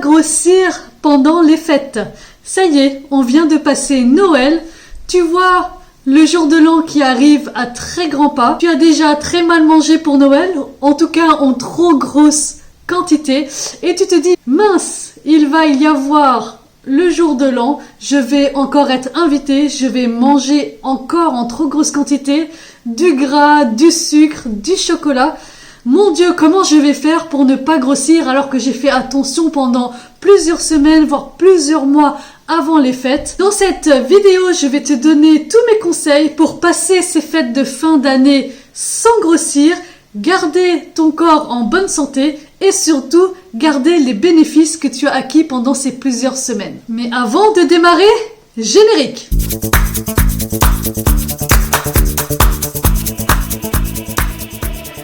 grossir pendant les fêtes. Ça y est, on vient de passer Noël. Tu vois le jour de l'an qui arrive à très grands pas. Tu as déjà très mal mangé pour Noël, en tout cas en trop grosse quantité. Et tu te dis, mince, il va y avoir le jour de l'an, je vais encore être invité, je vais manger encore en trop grosse quantité, du gras, du sucre, du chocolat. Mon Dieu, comment je vais faire pour ne pas grossir alors que j'ai fait attention pendant plusieurs semaines, voire plusieurs mois avant les fêtes. Dans cette vidéo, je vais te donner tous mes conseils pour passer ces fêtes de fin d'année sans grossir, garder ton corps en bonne santé et surtout garder les bénéfices que tu as acquis pendant ces plusieurs semaines. Mais avant de démarrer, générique!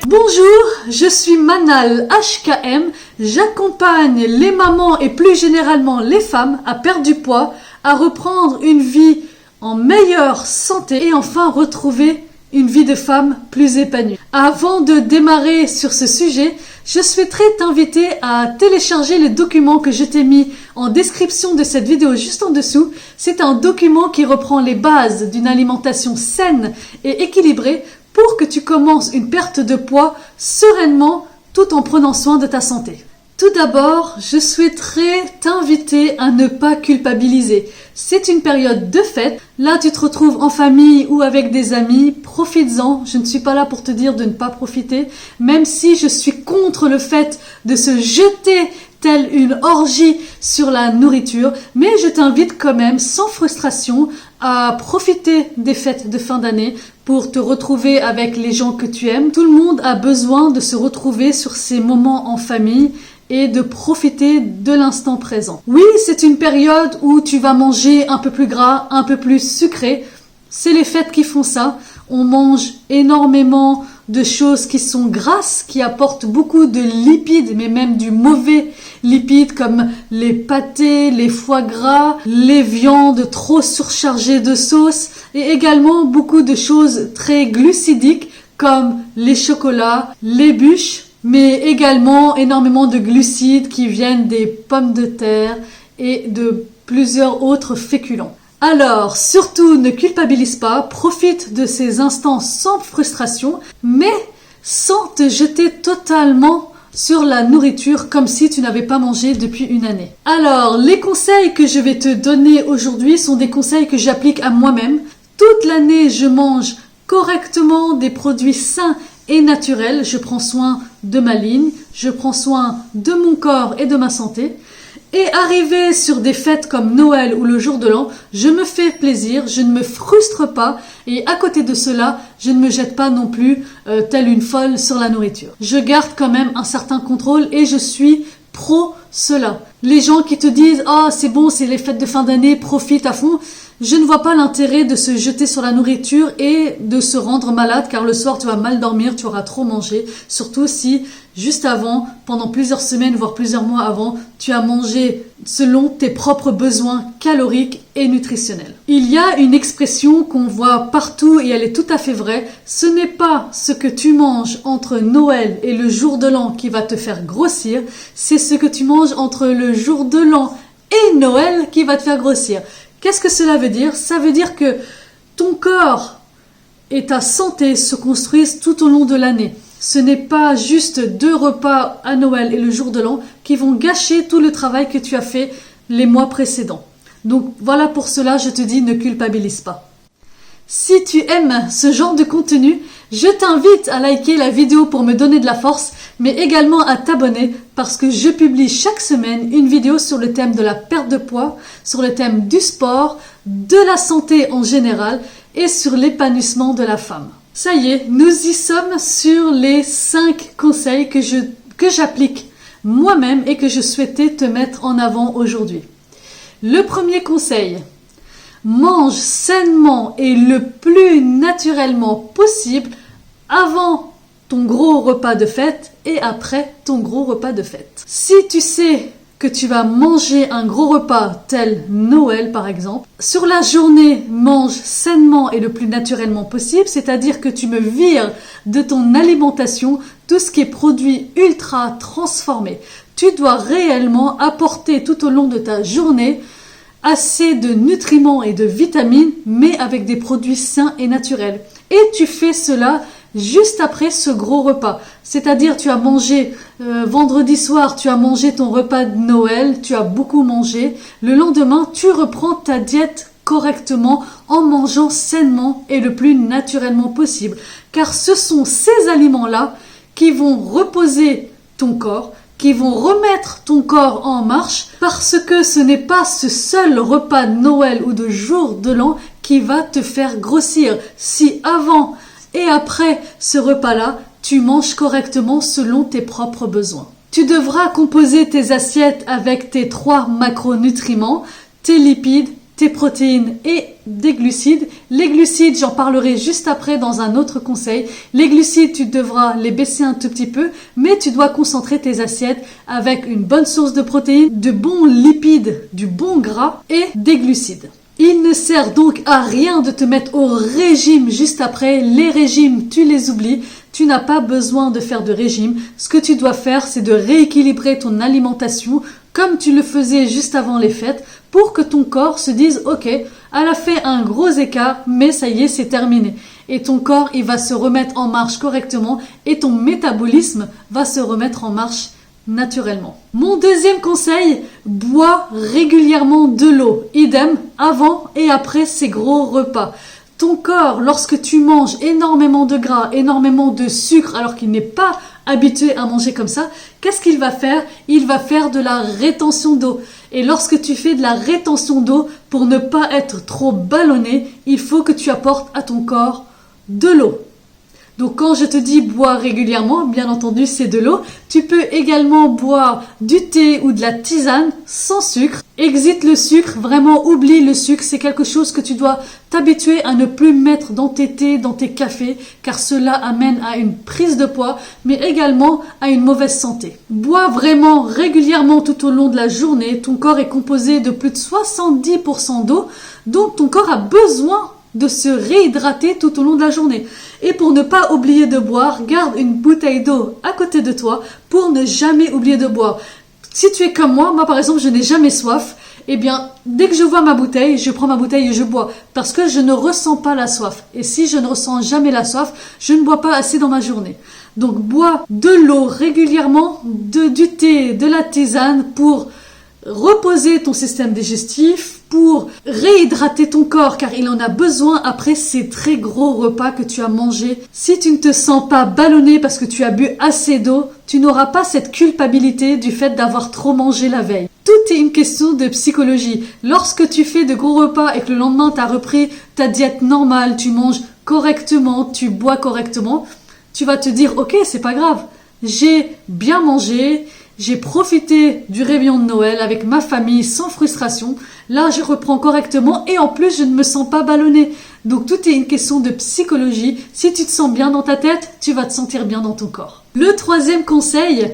Bonjour, je suis Manal HKM, j'accompagne les mamans et plus généralement les femmes à perdre du poids, à reprendre une vie en meilleure santé et enfin retrouver une vie de femme plus épanouie. Avant de démarrer sur ce sujet, je souhaiterais t'inviter à télécharger le document que je t'ai mis en description de cette vidéo juste en dessous. C'est un document qui reprend les bases d'une alimentation saine et équilibrée pour que tu commences une perte de poids sereinement tout en prenant soin de ta santé. Tout d'abord, je souhaiterais t'inviter à ne pas culpabiliser. C'est une période de fête. Là, tu te retrouves en famille ou avec des amis. Profites-en. Je ne suis pas là pour te dire de ne pas profiter, même si je suis contre le fait de se jeter telle une orgie sur la nourriture. Mais je t'invite quand même, sans frustration, à profiter des fêtes de fin d'année pour te retrouver avec les gens que tu aimes. Tout le monde a besoin de se retrouver sur ces moments en famille et de profiter de l'instant présent. Oui, c'est une période où tu vas manger un peu plus gras, un peu plus sucré. C'est les fêtes qui font ça. On mange énormément de choses qui sont grasses, qui apportent beaucoup de lipides, mais même du mauvais lipides comme les pâtés, les foie gras, les viandes trop surchargées de sauce et également beaucoup de choses très glucidiques comme les chocolats, les bûches, mais également énormément de glucides qui viennent des pommes de terre et de plusieurs autres féculents. Alors, surtout, ne culpabilise pas, profite de ces instants sans frustration, mais sans te jeter totalement sur la nourriture comme si tu n'avais pas mangé depuis une année. Alors, les conseils que je vais te donner aujourd'hui sont des conseils que j'applique à moi-même. Toute l'année, je mange correctement des produits sains et naturels. Je prends soin de ma ligne, je prends soin de mon corps et de ma santé. Et arrivé sur des fêtes comme Noël ou le jour de l'an, je me fais plaisir, je ne me frustre pas et à côté de cela, je ne me jette pas non plus telle une folle sur la nourriture. Je garde quand même un certain contrôle et je suis pro cela. Les gens qui te disent « Ah, c'est bon, c'est les fêtes de fin d'année, profite à fond », je ne vois pas l'intérêt de se jeter sur la nourriture et de se rendre malade car le soir tu vas mal dormir, tu auras trop mangé. Surtout si juste avant, pendant plusieurs semaines, voire plusieurs mois avant, tu as mangé selon tes propres besoins caloriques et nutritionnels. Il y a une expression qu'on voit partout et elle est tout à fait vraie. Ce n'est pas ce que tu manges entre Noël et le jour de l'an qui va te faire grossir, c'est ce que tu manges entre le jour de l'an et Noël qui va te faire grossir. Qu'est-ce que cela veut dire? Ça veut dire que ton corps et ta santé se construisent tout au long de l'année. Ce n'est pas juste 2 repas à Noël et le jour de l'an qui vont gâcher tout le travail que tu as fait les mois précédents. Donc voilà, pour cela, je te dis, ne culpabilise pas. Si tu aimes ce genre de contenu, je t'invite à liker la vidéo pour me donner de la force, mais également à t'abonner parce que je publie chaque semaine une vidéo sur le thème de la perte de poids, sur le thème du sport, de la santé en général et sur l'épanouissement de la femme. Ça y est, nous y sommes sur les 5 conseils que j'applique moi-même et que je souhaitais te mettre en avant aujourd'hui. Le premier conseil: mange sainement et le plus naturellement possible avant ton gros repas de fête et après ton gros repas de fête. Si tu sais que tu vas manger un gros repas tel Noël par exemple, sur la journée, mange sainement et le plus naturellement possible, c'est-à-dire que tu me vires de ton alimentation tout ce qui est produit ultra transformé, Tu dois réellement apporter tout au long de ta journée assez de nutriments et de vitamines, mais avec des produits sains et naturels. Et tu fais cela juste après ce gros repas. C'est-à-dire, tu as mangé vendredi soir, tu as mangé ton repas de Noël, tu as beaucoup mangé. Le lendemain, tu reprends ta diète correctement en mangeant sainement et le plus naturellement possible. Car ce sont ces aliments-là qui vont reposer ton corps, qui vont remettre ton corps en marche, parce que ce n'est pas ce seul repas de Noël ou de jour de l'an qui va te faire grossir. Si avant et après ce repas-là, tu manges correctement selon tes propres besoins. Tu devras composer tes assiettes avec tes 3 macronutriments, tes lipides, tes protéines et des glucides. Les glucides, j'en parlerai juste après dans un autre conseil. Les glucides, tu devras les baisser un tout petit peu, mais tu dois concentrer tes assiettes avec une bonne source de protéines, de bons lipides, du bon gras et des glucides. Il ne sert donc à rien de te mettre au régime juste après. Les régimes, tu les oublies. Tu n'as pas besoin de faire de régime. Ce que tu dois faire, c'est de rééquilibrer ton alimentation comme tu le faisais juste avant les fêtes pour que ton corps se dise « Ok, elle a fait un gros écart, mais ça y est, c'est terminé. » Et ton corps, il va se remettre en marche correctement et ton métabolisme va se remettre en marche naturellement. Mon deuxième conseil, bois régulièrement de l'eau. Idem, avant et après ces gros repas. Ton corps, lorsque tu manges énormément de gras, énormément de sucre, alors qu'il n'est pas habitué à manger comme ça, qu'est-ce qu'il va faire? Il va faire de la rétention d'eau. Et lorsque tu fais de la rétention d'eau, pour ne pas être trop ballonné, il faut que tu apportes à ton corps de l'eau. Donc quand je te dis boire régulièrement, bien entendu c'est de l'eau. Tu peux également boire du thé ou de la tisane sans sucre. Exite le sucre, vraiment oublie le sucre. C'est quelque chose que tu dois t'habituer à ne plus mettre dans tes thés, dans tes cafés, car cela amène à une prise de poids, mais également à une mauvaise santé. Bois vraiment régulièrement tout au long de la journée. Ton corps est composé de plus de 70% d'eau, donc ton corps a besoin de se réhydrater tout au long de la journée. Et pour ne pas oublier de boire, garde une bouteille d'eau à côté de toi pour ne jamais oublier de boire. Si tu es comme moi par exemple, je n'ai jamais soif, eh bien, dès que je vois ma bouteille, je prends ma bouteille et je bois parce que je ne ressens pas la soif. Et si je ne ressens jamais la soif, je ne bois pas assez dans ma journée. Donc, bois de l'eau régulièrement, du thé, de la tisane pour reposer ton système digestif, pour réhydrater ton corps car il en a besoin après ces très gros repas que tu as mangés. Si tu ne te sens pas ballonné parce que tu as bu assez d'eau, tu n'auras pas cette culpabilité du fait d'avoir trop mangé la veille. Tout est une question de psychologie. Lorsque tu fais de gros repas et que le lendemain tu as repris ta diète normale, tu manges correctement, tu bois correctement, tu vas te dire ok, c'est pas grave, j'ai bien mangé, j'ai profité du réveillon de Noël avec ma famille sans frustration. Là, je reprends correctement et en plus, je ne me sens pas ballonné. Donc, tout est une question de psychologie. Si tu te sens bien dans ta tête, tu vas te sentir bien dans ton corps. Le troisième conseil,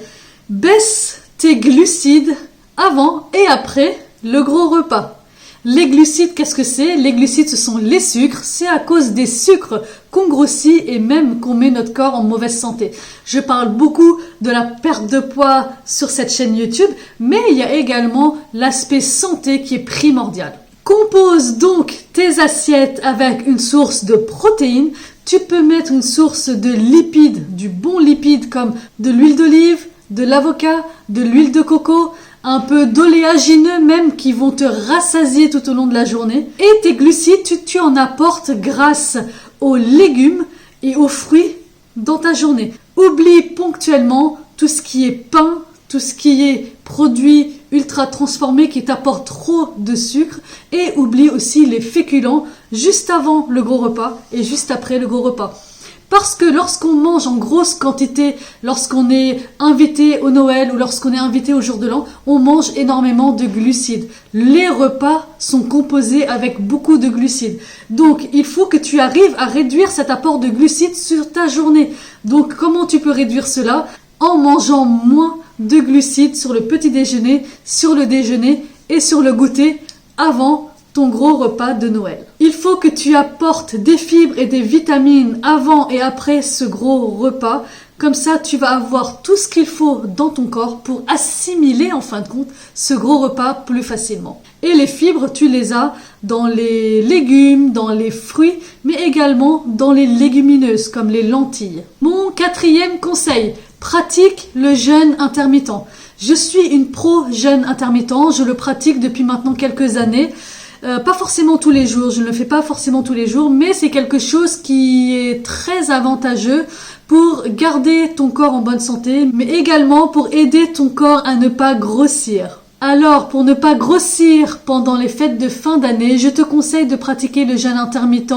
baisse tes glucides avant et après le gros repas. Les glucides, qu'est-ce que c'est? Les glucides, ce sont les sucres. C'est à cause des sucres qu'on grossit et même qu'on met notre corps en mauvaise santé. Je parle beaucoup de la perte de poids sur cette chaîne YouTube, mais il y a également l'aspect santé qui est primordial. Compose donc tes assiettes avec une source de protéines. Tu peux mettre une source de lipides, du bon lipide comme de l'huile d'olive, de l'avocat, de l'huile de coco, un peu d'oléagineux même qui vont te rassasier tout au long de la journée. Et tes glucides, tu en apportes grâce aux légumes et aux fruits dans ta journée. Oublie ponctuellement tout ce qui est pain, tout ce qui est produit ultra transformé qui t'apporte trop de sucre et oublie aussi les féculents juste avant le gros repas et juste après le gros repas. Parce que lorsqu'on mange en grosse quantité, lorsqu'on est invité au Noël ou lorsqu'on est invité au jour de l'an, on mange énormément de glucides. Les repas sont composés avec beaucoup de glucides. Donc, il faut que tu arrives à réduire cet apport de glucides sur ta journée. Donc, comment tu peux réduire cela? En mangeant moins de glucides sur le petit déjeuner, sur le déjeuner et sur le goûter avant ton gros repas de Noël. Il faut que tu apportes des fibres et des vitamines avant et après ce gros repas. Comme ça, tu vas avoir tout ce qu'il faut dans ton corps pour assimiler en fin de compte ce gros repas plus facilement. Et les fibres, tu les as dans les légumes, dans les fruits, mais également dans les légumineuses comme les lentilles. Mon 4e conseil, pratique le jeûne intermittent. Je suis une pro jeûne intermittent, je le pratique depuis maintenant quelques années. Pas forcément tous les jours, je ne le fais pas forcément tous les jours, mais c'est quelque chose qui est très avantageux pour garder ton corps en bonne santé, mais également pour aider ton corps à ne pas grossir. Alors, pour ne pas grossir pendant les fêtes de fin d'année, je te conseille de pratiquer le jeûne intermittent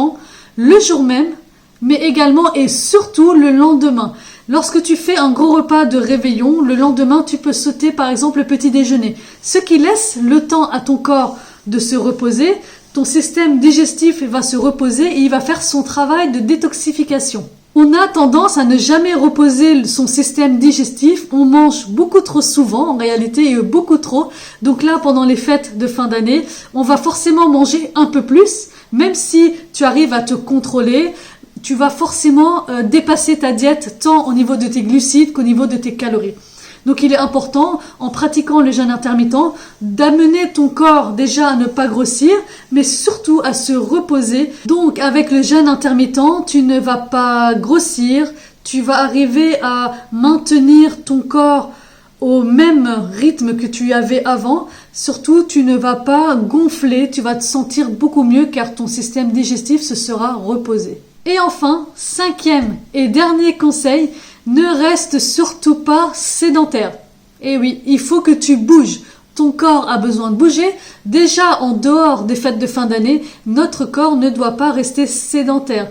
le jour même, mais également et surtout le lendemain. Lorsque tu fais un gros repas de réveillon, le lendemain, tu peux sauter par exemple le petit déjeuner. Ce qui laisse le temps à ton corps de se reposer, ton système digestif va se reposer et il va faire son travail de détoxification. On a tendance à ne jamais reposer son système digestif, on mange beaucoup trop souvent, en réalité beaucoup trop. Donc là, pendant les fêtes de fin d'année, on va forcément manger un peu plus, même si tu arrives à te contrôler, tu vas forcément dépasser ta diète tant au niveau de tes glucides qu'au niveau de tes calories. Donc il est important, en pratiquant le jeûne intermittent, d'amener ton corps déjà à ne pas grossir, mais surtout à se reposer. Donc avec le jeûne intermittent, tu ne vas pas grossir, tu vas arriver à maintenir ton corps au même rythme que tu avais avant. Surtout, tu ne vas pas gonfler, tu vas te sentir beaucoup mieux car ton système digestif se sera reposé. Et enfin, 5e et dernier conseil, ne reste surtout pas sédentaire. Et oui, il faut que tu bouges. Ton corps a besoin de bouger. Déjà, en dehors des fêtes de fin d'année, notre corps ne doit pas rester sédentaire.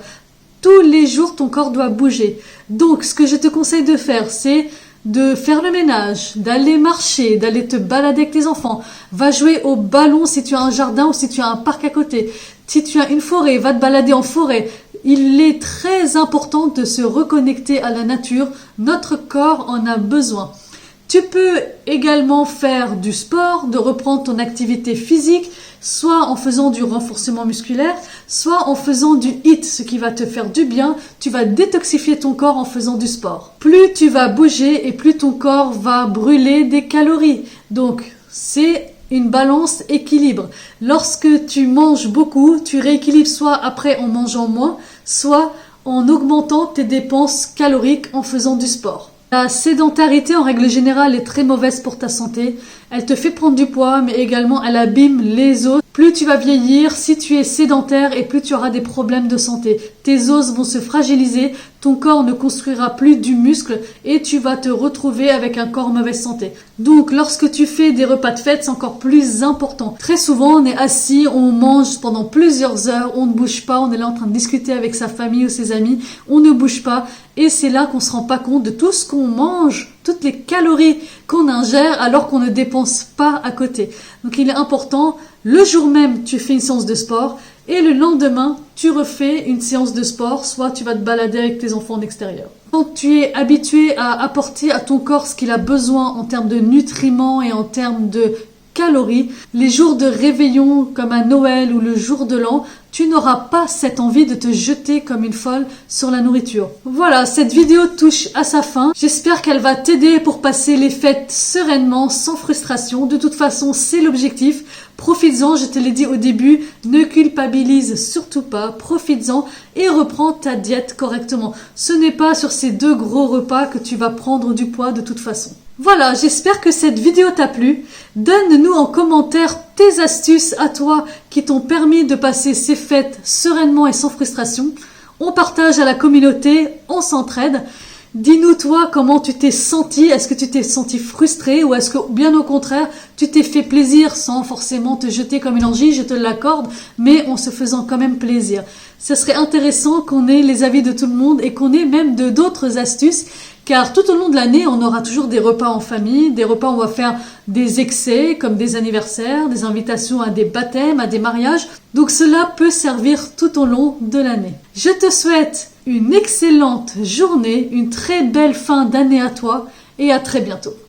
Tous les jours, ton corps doit bouger. Donc, ce que je te conseille de faire, c'est de faire le ménage, d'aller marcher, d'aller te balader avec tes enfants. Va jouer au ballon si tu as un jardin ou si tu as un parc à côté. Si tu as une forêt, va te balader en forêt. Il est très important de se reconnecter à la nature. Notre corps en a besoin. Tu peux également faire du sport, de reprendre ton activité physique, soit en faisant du renforcement musculaire, soit en faisant du HIIT, ce qui va te faire du bien. Tu vas détoxifier ton corps en faisant du sport. Plus tu vas bouger et plus ton corps va brûler des calories. Donc, c'est une balance équilibre. Lorsque tu manges beaucoup, tu rééquilibres soit après en mangeant moins, soit en augmentant tes dépenses caloriques en faisant du sport. La sédentarité en règle générale est très mauvaise pour ta santé. Elle te fait prendre du poids, mais également elle abîme les os. Plus tu vas vieillir, si tu es sédentaire, et plus tu auras des problèmes de santé. Tes os vont se fragiliser, ton corps ne construira plus du muscle et tu vas te retrouver avec un corps en mauvaise santé. Donc lorsque tu fais des repas de fête, c'est encore plus important. Très souvent, on est assis, on mange pendant plusieurs heures, on ne bouge pas, on est là en train de discuter avec sa famille ou ses amis, on ne bouge pas et c'est là qu'on se rend pas compte de tout ce qu'on mange, toutes les calories qu'on ingère alors qu'on ne dépense pas à côté. Donc il est important, le jour même tu fais une séance de sport et le lendemain tu refais une séance de sport, soit tu vas te balader avec tes enfants en extérieur. Quand tu es habitué à apporter à ton corps ce qu'il a besoin en termes de nutriments et en termes de calories, les jours de réveillon comme à Noël ou le jour de l'an, tu n'auras pas cette envie de te jeter comme une folle sur la nourriture. Voilà, cette vidéo touche à sa fin. J'espère qu'elle va t'aider pour passer les fêtes sereinement, sans frustration. De toute façon, c'est l'objectif. Profites-en, je te l'ai dit au début, ne culpabilise surtout pas, profites-en et reprends ta diète correctement. Ce n'est pas sur ces 2 gros repas que tu vas prendre du poids de toute façon. Voilà, j'espère que cette vidéo t'a plu. Donne-nous en commentaire tes astuces à toi qui t'ont permis de passer ces fêtes sereinement et sans frustration. On partage à la communauté, on s'entraide. Dis-nous toi comment tu t'es senti, est-ce que tu t'es senti frustré ou est-ce que bien au contraire tu t'es fait plaisir sans forcément te jeter comme une anguille, je te l'accorde, mais en se faisant quand même plaisir. Ce serait intéressant qu'on ait les avis de tout le monde et qu'on ait même d'autres astuces, car tout au long de l'année on aura toujours des repas en famille, des repas où on va faire des excès comme des anniversaires, des invitations à des baptêmes, à des mariages, donc cela peut servir tout au long de l'année. Je te souhaite une excellente journée, une très belle fin d'année à toi et à très bientôt.